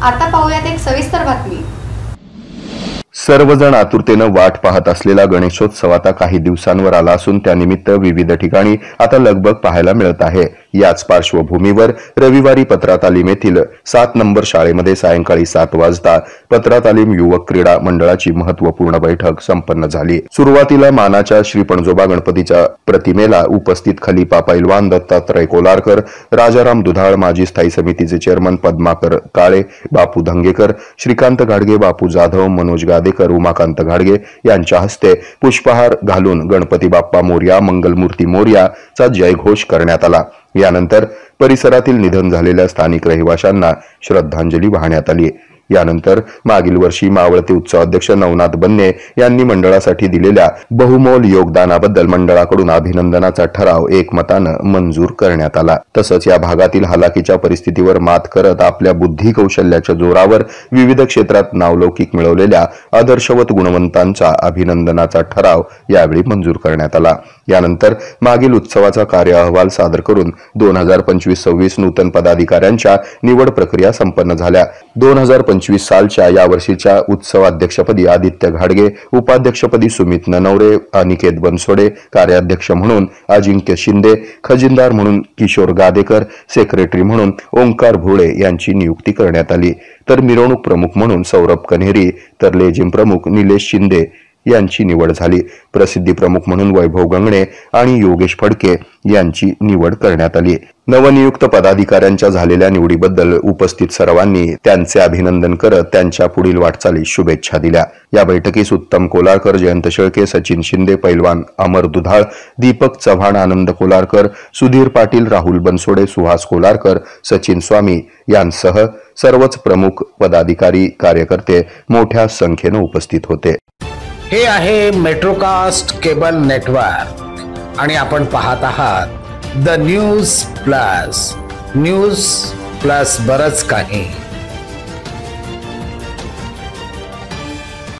आता पाहूयात एक सविस्तर बातमी। सर्वजण आतुरतेने वाट पाहत असलेला गणेशोत्सव आता काही दिवसांवर आला असून त्यानिमित्त विविध ठिकाणी आता लगबग पाहायला मिळत आहे। याच पार्श्वभूमीवर रविवारी पत्रा तालीम येथील 7 नंबर शाळेमध्ये सायंकाळी 7 वाजता पत्रा तालीम युवक क्रीडा मंडळाची महत्वपूर्ण बैठक संपन्न झाली। सुरुवातीला मानाच्या श्री पणजोबा गणपतीच्या प्रतिमेला उपस्थित खलिपा पैलवान दत्तात्रय कोलारकर, राजाराम दुधाळ, माजी स्थायी समितीचे चेअरमन पद्माकर काळे, बापू धंगेकर, श्रीकांत घाडगे, बापू जाधव, मनोज गादेकर, उमाकांत घाडगे यांच्या हस्ते पुष्पहार घालून गणपती बाप्पा मोरया, मंगलमूर्ती मोरया चा जयघोष करण्यात आला। यानंतर परिसरातील निधन झालेल्या स्थानिक रहिवाशांना श्रद्धांजली वाहण्यात आली। यानंतर मागील वर्षी मावळते उत्सव अध्यक्ष नवनाथ बन्ने यांनी मंडळासाठी दिलेल्या बहुमोल योगदानाबद्दल मंडळाकडून अभिनंदनाचा ठराव एकमतानं मंजूर करण्यात आला। तसंच या भागातील हालाकीच्या परिस्थितीवर मात करत आपल्या बुद्धी कौशल्याच्या जोरावर विविध क्षेत्रात नावलौकिक मिळवलेल्या आदर्शवत गुणवंतांचा अभिनंदनाचा ठराव यावेळी मंजूर करण्यात आला। यानंतर मागील उत्सवाचा कार्य अहवाल सादर करून 2025-26 नूतन पदाधिकाऱ्यांच्या निवड प्रक्रिया संपन्न झाल्या। 2025 सालच्या यावर्षीच्या उत्सवाध्यक्षपदी आदित्य घाडगे, उपाध्यक्षपदी सुमित ननवरे, अनिकेत बनसोडे, कार्याध्यक्ष म्हणून अजिंक्य शिंदे, खजिनदार म्हणून किशोर गादेकर, सेक्रेटरी म्हणून ओंकार भोळे यांची नियुक्ती करण्यात आली। तर मिरवणूक प्रमुख म्हणून सौरभ कन्हेरी, तर लेझिम प्रमुख निलेश शिंदे यांची निवड झाली। प्रसिद्धी प्रमुख म्हणून वैभव गंगणे आणि योगेश फडके यांची निवड करण्यात आली। नवनियुक्त पदाधिकाऱ्यांच्या झालेल्या निवडीबद्दल उपस्थित सर्वांनी त्यांचे अभिनंदन करत त्यांच्या पुढील वाटचालीस शुभेच्छा दिल्या। या बैठकीस उत्तम कोलारकर, जयंत शेळके, सचिन शिंदे, पैलवान अमर दुधाळ, दीपक चव्हाण, आनंद कोलारकर, सुधीर पाटील, राहुल बनसोडे, सुहास कोलारकर, सचिन स्वामी यांसह सर्वच प्रमुख पदाधिकारी कार्यकर्ते मोठ्या संख्येने उपस्थित होते। हे आहे मेट्रोकास्ट केबल नेटवर्क आणि आपण पाहत आहात द न्यूज प्लस बरच काही।